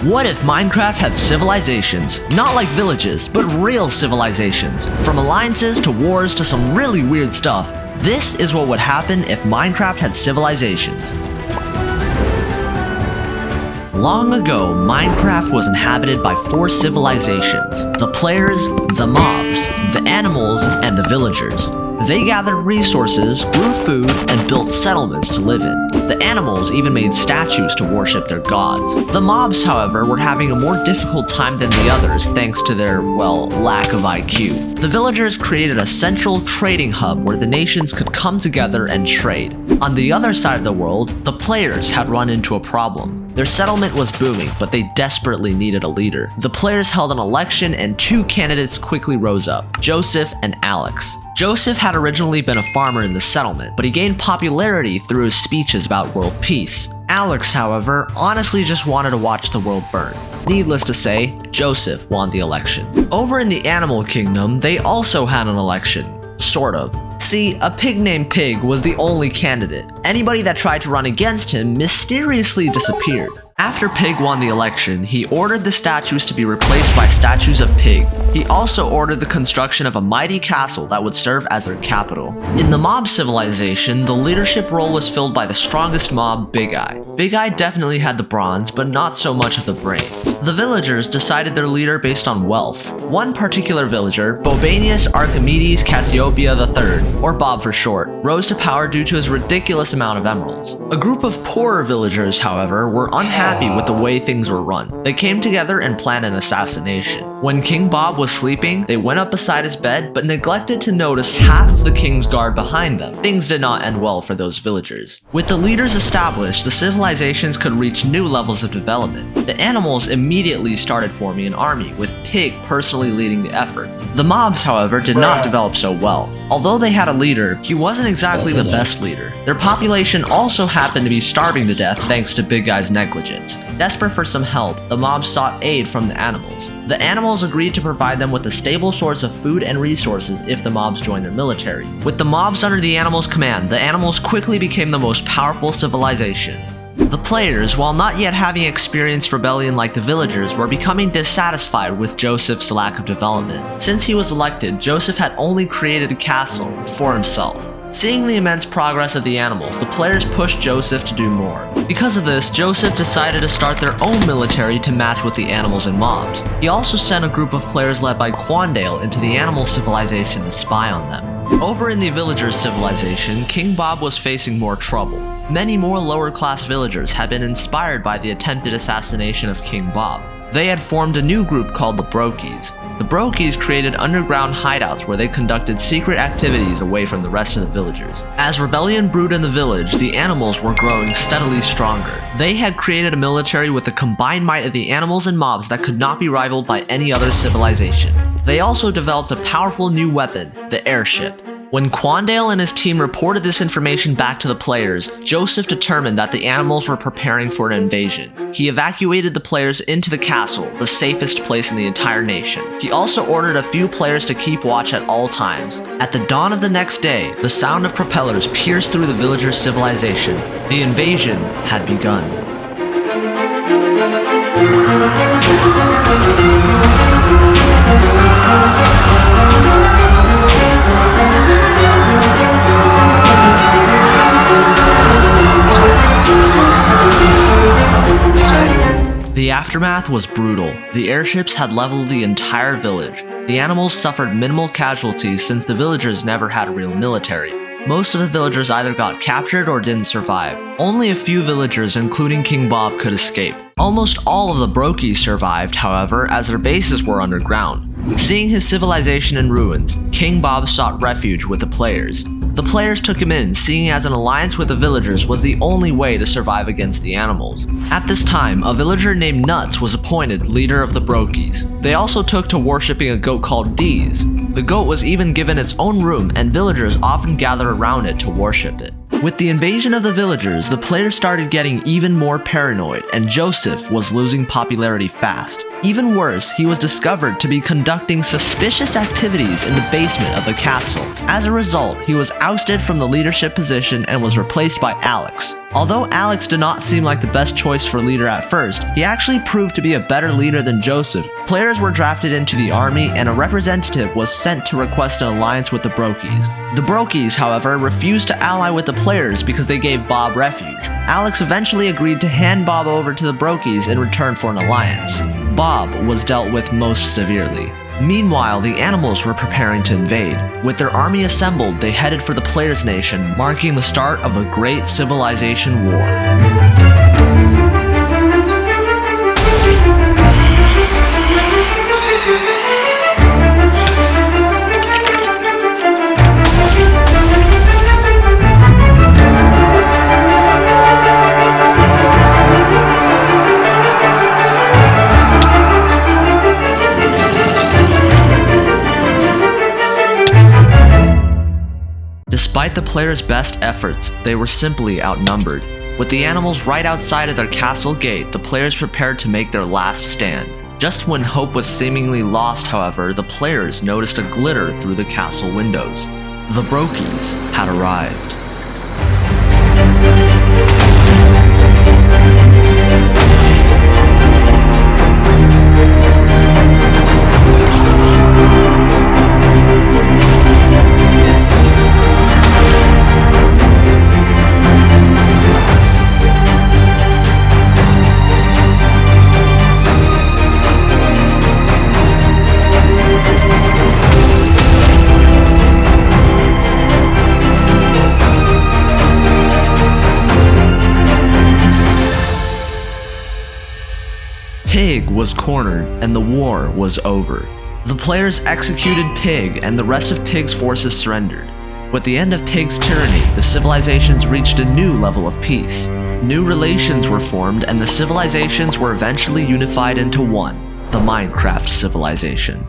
What if Minecraft had civilizations? Not like villages, but real civilizations. From alliances to wars to some really weird stuff. This is what would happen if Minecraft had civilizations. Long ago, Minecraft was inhabited by 4 civilizations: the players, the mobs, the animals, and the villagers. They gathered resources, grew food, and built settlements to live in. The animals even made statues to worship their gods. The mobs, however, were having a more difficult time than the others thanks to their, well, lack of IQ. The villagers created a central trading hub where the nations could come together and trade. On the other side of the world, the players had run into a problem. Their settlement was booming, but they desperately needed a leader. The players held an election and 2 candidates quickly rose up: Joseph and Alex. Joseph had originally been a farmer in the settlement, but he gained popularity through his speeches about world peace. Alex, however, honestly just wanted to watch the world burn. Needless to say, Joseph won the election. Over in the animal kingdom, they also had an election. Sort of. See, a pig named Pig was the only candidate. Anybody that tried to run against him mysteriously disappeared. After Pig won the election, he ordered the statues to be replaced by statues of Pig. He also ordered the construction of a mighty castle that would serve as their capital. In the mob civilization, the leadership role was filled by the strongest mob, Big Eye. Big Eye definitely had the bronze, but not so much of the brains. The villagers decided their leader based on wealth. One particular villager, Bobanius Archimedes Cassiopeia III, or Bob for short, rose to power due to his ridiculous amount of emeralds. A group of poorer villagers, however, were unhappy with the way things were run. They came together and planned an assassination. When King Bob was sleeping, they went up beside his bed but neglected to notice half of the king's guard behind them. Things did not end well for those villagers. With the leaders established, the civilizations could reach new levels of development. The animals immediately started forming an army, with Pig personally leading the effort. The mobs, however, did not develop so well. Although they had a leader, he wasn't exactly the best leader. Their population also happened to be starving to death thanks to Big Eye's negligence. Desperate for some help, the mobs sought aid from the animals. The animals agreed to provide them with a stable source of food and resources if the mobs joined their military. With the mobs under the animals' command, the animals quickly became the most powerful civilization. The players, while not yet having experienced rebellion like the villagers, were becoming dissatisfied with Joseph's lack of development. Since he was elected, Joseph had only created a castle for himself. Seeing the immense progress of the animals, the players pushed Joseph to do more. Because of this, Joseph decided to start their own military to match with the animals and mobs. He also sent a group of players led by Quandale into the animal civilization to spy on them. Over in the villagers' civilization, King Bob was facing more trouble. Many more lower-class villagers had been inspired by the attempted assassination of King Bob. They had formed a new group called the Brokies. The Brokies created underground hideouts where they conducted secret activities away from the rest of the villagers. As rebellion brewed in the village, the animals were growing steadily stronger. They had created a military with the combined might of the animals and mobs that could not be rivaled by any other civilization. They also developed a powerful new weapon, the airship. When Quandale and his team reported this information back to the players, Joseph determined that the animals were preparing for an invasion. He evacuated the players into the castle, the safest place in the entire nation. He also ordered a few players to keep watch at all times. At the dawn of the next day, the sound of propellers pierced through the villagers' civilization. The invasion had begun. The aftermath was brutal. The airships had leveled the entire village. The animals suffered minimal casualties since the villagers never had a real military. Most of the villagers either got captured or didn't survive. Only a few villagers, including King Bob, could escape. Almost all of the Brokies survived, however, as their bases were underground. Seeing his civilization in ruins, King Bob sought refuge with the players. The players took him in, seeing as an alliance with the villagers was the only way to survive against the animals. At this time, a villager named Nuts was appointed leader of the Brokies. They also took to worshipping a goat called Deez. The goat was even given its own room, and villagers often gathered around it to worship it. With the invasion of the villagers, the players started getting even more paranoid, and Joseph was losing popularity fast. Even worse, he was discovered to be conducting suspicious activities in the basement of the castle. As a result, he was ousted from the leadership position and was replaced by Alex. Although Alex did not seem like the best choice for leader at first, he actually proved to be a better leader than Joseph. Players were drafted into the army and a representative was sent to request an alliance with the Brokies. The Brokies, however, refused to ally with the players because they gave Bob refuge. Alex eventually agreed to hand Bob over to the Brokies in return for an alliance. Bob was dealt with most severely. Meanwhile, the animals were preparing to invade. With their army assembled, they headed for the Players' Nation, marking the start of a great civilization war. Despite the players' best efforts, they were simply outnumbered. With the animals right outside of their castle gate, the players prepared to make their last stand. Just when hope was seemingly lost, however, the players noticed a glitter through the castle windows. The Brokies had arrived. Pig was cornered and the war was over. The players executed Pig and the rest of Pig's forces surrendered. With the end of Pig's tyranny, the civilizations reached a new level of peace. New relations were formed and the civilizations were eventually unified into one, the Minecraft civilization.